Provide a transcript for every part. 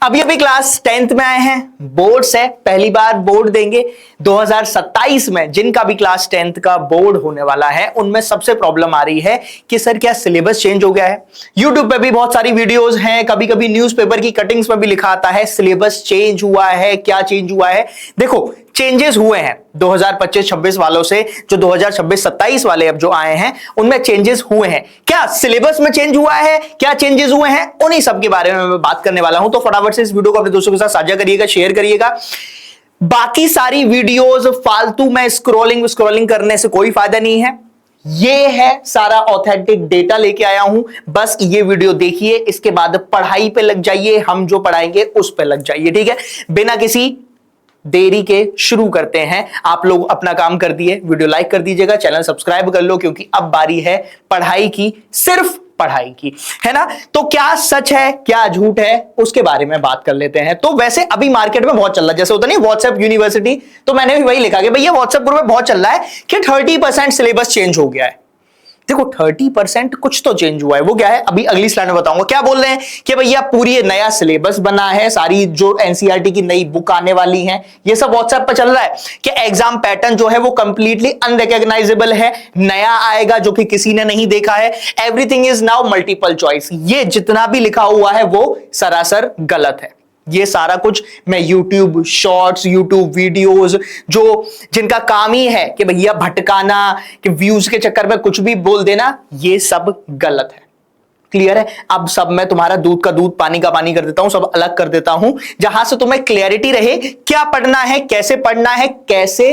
अभी अभी class 10th में आए हैं, बोर्ड्स है, पहली बार बोर्ड देंगे 2027 में। जिनका भी क्लास 10th का बोर्ड होने वाला है उनमें सबसे प्रॉब्लम आ रही है कि सर क्या सिलेबस चेंज हो गया है। यूट्यूब पे भी बहुत सारी वीडियोस हैं, कभी कभी न्यूज़पेपर की कटिंग्स में भी लिखा आता है सिलेबस चेंज हुआ है। क्या चेंज हुआ है? देखो चेंजेस हुए हैं 2025-26 वालों से, जो 2026-27 वाले अब जो आए हैं उनमें चेंजेस हुए हैं। क्या सिलेबस में चेंज हुआ है? क्या चेंजेस हुए हैं? उन्हीं सब के बारे में मैं बात करने वाला हूं। तो फटाफट से इस वीडियो को अपने दोस्तों के साथ साझा करिएगा, शेयर करिएगा। बाकी सारी वीडियोस फालतू में स्क्रॉलिंग करने से कोई फायदा नहीं है। ये है सारा ऑथेंटिक डेटा लेके आया हूं, बस ये वीडियो देखिए, इसके बाद पढ़ाई पे लग जाइए, हम जो पढ़ाएंगे उस पे लग जाइए, ठीक है। बिना किसी देरी के शुरू करते हैं। आप लोग अपना काम कर दिए, वीडियो लाइक कर दीजिएगा, चैनल सब्सक्राइब कर लो, क्योंकि अब बारी है पढ़ाई की, सिर्फ पढ़ाई की, है ना। तो क्या सच है क्या झूठ है उसके बारे में बात कर लेते हैं। तो वैसे अभी मार्केट में बहुत चल रहा है, जैसे होता नहीं व्हाट्सएप यूनिवर्सिटी, तो मैंने भी वही लिखा कि भैया व्हाट्सएप ग्रुप में बहुत चल रहा है कि 30% सिलेबस चेंज हो गया है। देखो 30% कुछ तो चेंज हुआ है, वो क्या है अभी अगली स्लाइड में बताऊंगा। क्या बोल रहे हैं कि भैया पूरी नया सिलेबस बना है, सारी जो एनसीईआरटी की नई बुक आने वाली है, ये सब व्हाट्सएप पर चल रहा है कि एग्जाम पैटर्न जो है वो कंप्लीटली अनरिकॉग्नाइजेबल है, नया आएगा जो कि किसी ने नहीं देखा है। Everything is now multiple choice. ये जितना भी लिखा हुआ है वो सरासर गलत है। ये सारा कुछ मैं YouTube शॉर्ट्स, YouTube वीडियोस, जो जिनका काम ही है कि भैया भटकाना, कि व्यूज के चक्कर में कुछ भी बोल देना, ये सब गलत है। क्लियर है? अब सब मैं तुम्हारा दूध का दूध पानी का पानी कर देता हूं, सब अलग कर देता हूं, जहां से तुम्हें क्लैरिटी रहे क्या पढ़ना है, कैसे पढ़ना है, कैसे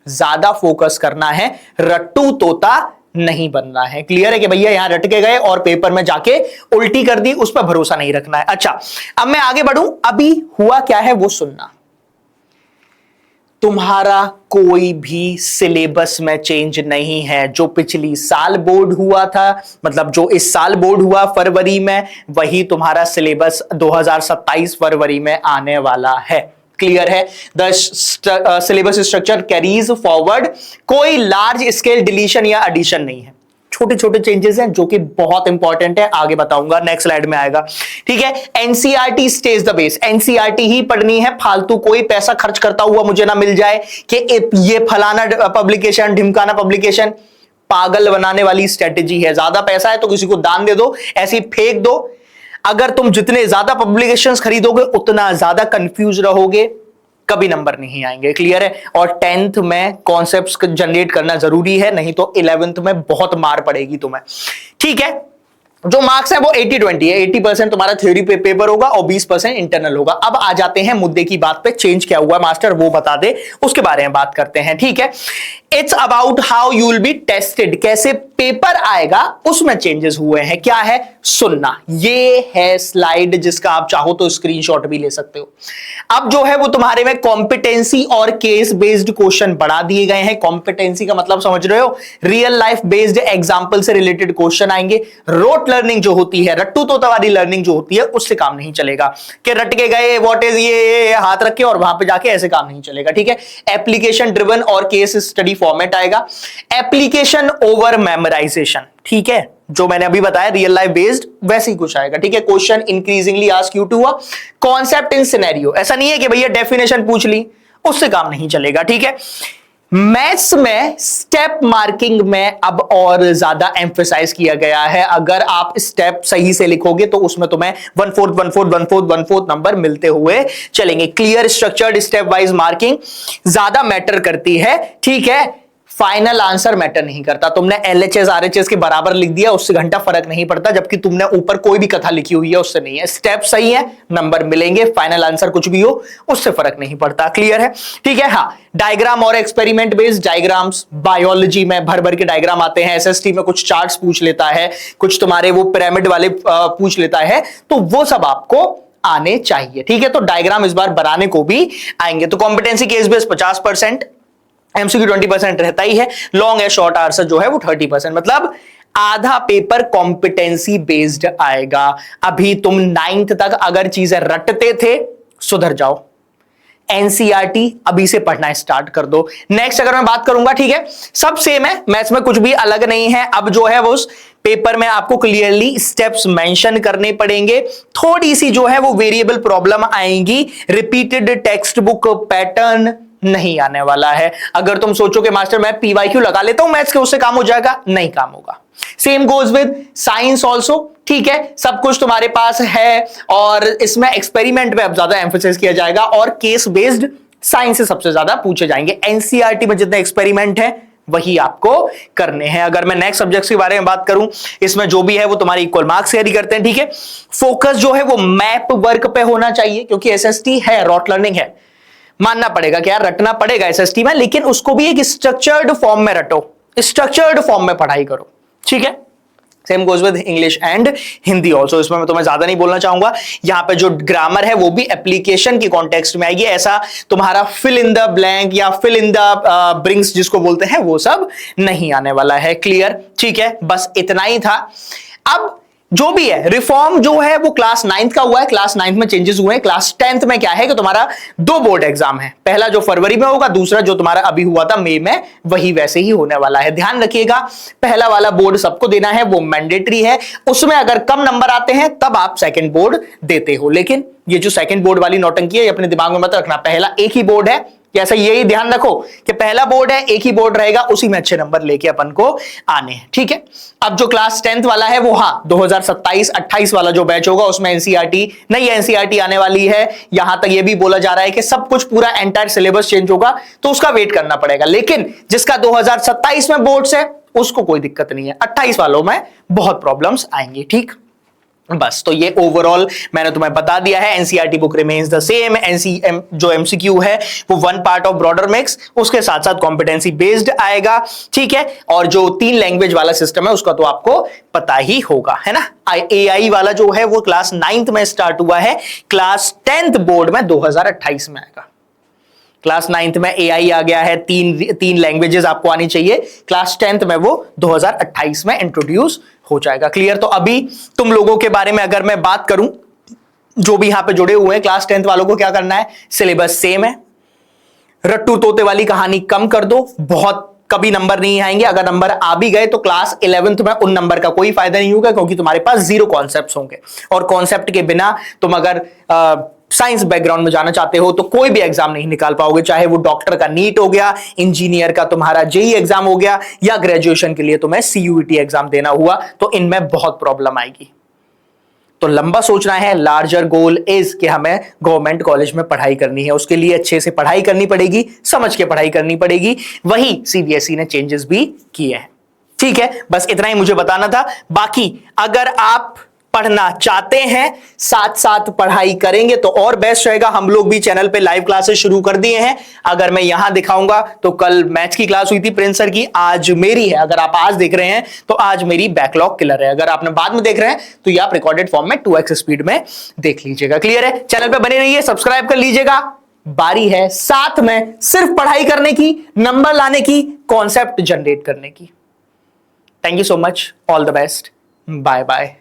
ज्यादा फोकस करना है, रट्टू तोता नहीं बनना है। क्लियर है कि भैया यहां रट के गए और पेपर में जाके उल्टी कर दी, उस पर भरोसा नहीं रखना है। अच्छा, अब मैं आगे बढ़ूं। अभी हुआ क्या है वो सुनना। तुम्हारा कोई भी सिलेबस में चेंज नहीं है। जो पिछली साल बोर्ड हुआ था, मतलब जो इस साल बोर्ड हुआ फरवरी में, वही तुम्हारा सिलेबस 2027 फरवरी में आने वाला है। क्लियर है? The syllabus structure carries forward. कोई लार्ज स्केल डिलीशन या एडिशन नहीं है, छोटे छोटे चेंजेस हैं जो कि बहुत इंपॉर्टेंट है, आगे बताऊंगा, नेक्स्ट स्लाइड में आएगा, ठीक है। NCERT stage the base. NCERT ही पढ़नी है, फालतू कोई पैसा खर्च करता हुआ मुझे ना मिल जाए कि ये फलाना पब्लिकेशन, ढिमकाना पब्लिकेशन। पागल बनाने वाली स्ट्रेटेजी है। ज्यादा पैसा है तो किसी को दान दे दो, ऐसे फेंक दो। अगर तुम जितने ज्यादा पब्लिकेशंस खरीदोगे उतना ज्यादा कंफ्यूज रहोगे, कभी नंबर नहीं आएंगे। क्लियर है? और 10th में कॉन्सेप्ट्स जनरेट करना जरूरी है, नहीं तो 11th में बहुत मार पड़ेगी तुम्हें, ठीक है। जो मार्क्स है वो 80-20 है। 80% तुम्हारा थ्योरी पेपर होगा और 20% इंटरनल होगा। अब आ जाते हैं मुद्दे की बात पे, चेंज क्या हुआ मास्टर वो बता दे, उसके बारे में बात करते हैं, ठीक है। It's about how you will be tested, कैसे पेपर आएगा उसमें चेंजेस हुए हैं। क्या है? सुनना। ये है स्लाइड, जिसका आप चाहो तो स्क्रीनशॉट भी ले सकते हो। अब जो है वो तुम्हारे में कॉम्पिटेंसी और केस बेस्ड क्वेश्चन बढ़ा दिए गए हैं। कॉम्पिटेंसी का मतलब समझ रहे हो? रियल लाइफ बेस्ड एग्जांपल से रिलेटेड क्वेश्चन आएंगे। रोट लर्निंग जो होती है, रट्टू तोता वाली लर्निंग जो होती है, उससे काम नहीं चलेगा कि रट के गए व्हाट इज ये हाथ रख के और वहां पे जाके, ऐसे काम नहीं चलेगा, ठीक है। एप्लीकेशन ड्रिवन और केस स्टडी फॉर्मेट आएगा। एप्लीकेशन ओवर मेमोराइजेशन, ठीक है, जो मैंने अभी बताया रियल लाइफ बेस्ड, वैसे ही कुछ आएगा, ठीक है। Question increasingly ask you to a concept in scenario. ऐसा नहीं है कि भैया डेफिनेशन पूछ ली, उससे काम नहीं चलेगा, ठीक है। मैथ्स में स्टेप मार्किंग में अब और ज्यादा एम्फेसाइज किया गया है। अगर आप स्टेप सही से लिखोगे तो उसमें तुम्हें 1/4 नंबर मिलते हुए चलेंगे। Clear structured step wise marking ज्यादा मैटर करती है, ठीक है। फाइनल आंसर मैटर नहीं करता। तुमने LHS RHS के बराबर लिख दिया, उससे घंटा फर्क नहीं पड़ता, जबकि तुमने ऊपर कोई भी कथा लिखी हुई है उससे नहीं है। स्टेप सही है, नंबर मिलेंगे, फाइनल आंसर कुछ भी हो उससे फर्क नहीं पड़ता। क्लियर है? ठीक है। हाँ, डायग्राम और एक्सपेरिमेंट बेस्ड डायग्राम्स, बायोलॉजी में भर भर के डायग्राम आते हैं। SST में कुछ चार्ट्स पूछ लेता है, कुछ तुम्हारे वो पिरामिड वाले पूछ लेता है, तो वो सब आपको आने चाहिए, ठीक है। तो डायग्राम इस बार बनाने को भी आएंगे। तो कॉम्पिटेंसी केस बेस्ड 50%, MCQ 20% रहता ही है। लॉन्ग या शॉर्ट आंसर जो है वो 30%, मतलब आधा पेपर कॉम्पिटेंसी बेस्ड आएगा। अभी तुम 9th तक अगर चीजें रटते थे, सुधर जाओ। एनसीईआरटी अभी से पढ़ना स्टार्ट कर दो। नेक्स्ट अगर मैं बात करूंगा, ठीक है, सब सेम है, मैथ्स में कुछ भी अलग नहीं है। अब जो है वो पेपर में आपको क्लियरली स्टेप्स मेंशन करने पड़ेंगे। थोड़ी सी जो है वो वेरिएबल प्रॉब्लम आएंगी, रिपीटेड टेक्स्ट बुक पैटर्न नहीं आने वाला है। अगर तुम सोचो कि मास्टर मैं पीवाईक्यू लगा लेता हूं मैथ्स के, उससे काम हो जाएगा, नहीं काम होगा। Same goes with science also, ठीक है, सब कुछ तुम्हारे पास है और इसमें एक्सपेरिमेंट पे अब ज्यादा एम्फोसिस किया जाएगा और केस बेस्ड साइंस से सबसे ज्यादा पूछे जाएंगे। एनसीईआरटी में जितने एक्सपेरिमेंट है वही आपको करने हैं। अगर मैं नेक्स्ट सब्जेक्ट्स के बारे में बात करूं, इसमें जो भी है वो तुम्हारी इक्वल मार्क्स कैरी करते हैं, ठीक है। फोकस जो है वो मैप वर्क पे होना चाहिए, क्योंकि एसएसटी है, रॉट लर्निंग है, मानना पड़ेगा कि यार रटना पड़ेगा एसएसटी में, लेकिन उसको भी एक स्ट्रक्चर्ड फॉर्म में रटो, स्ट्रक्चर्ड फॉर्म में पढ़ाई करो, ठीक है। Same goes with English and Hindi also. इसमें मैं तुम्हें ज्यादा नहीं बोलना चाहूंगा, यहां पे जो ग्रामर है वो भी एप्लीकेशन की कॉन्टेक्स्ट में आएगी। ऐसा तुम्हारा फिल इन द ब्लैंक या फिल इन द ब्रिंग्स जिसको बोलते हैं वो सब नहीं आने वाला है। क्लियर, ठीक है, बस इतना ही था। अब जो भी है रिफॉर्म जो है वो क्लास 9th का हुआ है, क्लास 9th में चेंजेस हुए हैं। क्लास 10th में क्या है कि तुम्हारा 2 बोर्ड एग्जाम है, पहला जो फरवरी में होगा, दूसरा जो तुम्हारा अभी हुआ था मई में, वही वैसे ही होने वाला है। ध्यान रखिएगा, पहला वाला बोर्ड सबको देना है, वो मैंडेटरी है, उसमें अगर कम नंबर आते हैं तब आप सेकंड बोर्ड देते हो। लेकिन ये जो सेकंड बोर्ड वाली नौटंकी है अपने दिमाग में मत रखना, पहला एक ही बोर्ड है, ऐसा यही ध्यान रखो कि पहला बोर्ड है, एक ही बोर्ड रहेगा, उसी में अच्छे नंबर लेके अपन को आने हैं, ठीक है। अब जो क्लास 10th वाला है वो 2027-28 वाला जो बैच होगा उसमें एनसीईआरटी, नई एनसीईआरटी आने वाली है। यहां तक ये भी बोला जा रहा है कि सब कुछ पूरा एंटायर सिलेबस चेंज होगा, तो उसका वेट करना पड़ेगा। लेकिन जिसका 2027 में बोर्ड्स है उसको कोई दिक्कत नहीं है, 28 वालों में बहुत प्रॉब्लम्स आएंगी, ठीक। बस, तो ये ओवरऑल मैंने तुम्हें बता दिया है। NCERT book remains the same. NCM जो एमसीक्यू है वो 1 पार्ट ऑफ ब्रॉडर मिक्स, उसके साथ साथ कॉम्पिटेंसी बेस्ड आएगा, ठीक है। और जो 3 लैंग्वेज वाला सिस्टम है उसका तो आपको पता ही होगा, है ना। एआई वाला जो है वो क्लास 9th में स्टार्ट हुआ है, क्लास 10th बोर्ड में 2028 में आएगा। क्लास 9th में एआई आ गया है, 3 लैंग्वेजेस आपको आनी चाहिए, क्लास 10th में वो 2028 में इंट्रोड्यूस हो जाएगा। क्लियर। तो अभी तुम लोगों के बारे में अगर मैं बात करूं, जो भी यहां पे जुड़े हुए हैं, क्लास 10th वालों को क्या करना है, सिलेबस सेम है, रट्टू तोते वाली कहानी कम कर दो, बहुत कभी नंबर नहीं आएंगे। अगर नंबर आ भी गए तो क्लास 11th में उन नंबर का कोई फायदा नहीं होगा, क्योंकि तुम्हारे पास 0 कॉन्सेप्ट्स होंगे, और कॉन्सेप्ट के बिना तुम अगर साइंस बैकग्राउंड में जाना चाहते हो तो कोई भी एग्जाम नहीं निकाल पाओगे, चाहे वो डॉक्टर का नीट हो गया, इंजीनियर का तुम्हारा जेई एग्जाम हो गया, या ग्रेजुएशन के लिए तुम्हें सीयूईटी एग्जाम देना हुआ, तो इनमें बहुत प्रॉब्लम आएगी। तो लंबा सोचना है, लार्जर गोल इज कि हमें गवर्नमेंट कॉलेज में पढ़ाई करनी है, उसके लिए अच्छे से पढ़ाई करनी पड़ेगी, समझ के पढ़ाई करनी पड़ेगी। वही सीबीएसई ने चेंजेस भी किए हैं, ठीक है। बस इतना ही मुझे बताना था। बाकी अगर आप पढ़ना चाहते हैं, साथ साथ पढ़ाई करेंगे तो और बेस्ट रहेगा। हम लोग भी चैनल पे लाइव क्लासेस शुरू कर दिए हैं। अगर मैं यहां दिखाऊंगा तो कल मैथ्स की क्लास हुई थी प्रिंस सर की, आज मेरी है। अगर आप आज देख रहे हैं तो आज मेरी बैकलॉग किलर है। अगर आपने बाद में देख रहे हैं तो ये आप रिकॉर्डेड फॉर्म में 2x स्पीड में देख लीजिएगा। क्लियर है। चैनल पे बने रहिए, सब्सक्राइब कर लीजिएगा। बारी है साथ में सिर्फ पढ़ाई करने की, नंबर लाने की, कॉन्सेप्ट जनरेट करने की। Thank you so much, all the best, bye bye.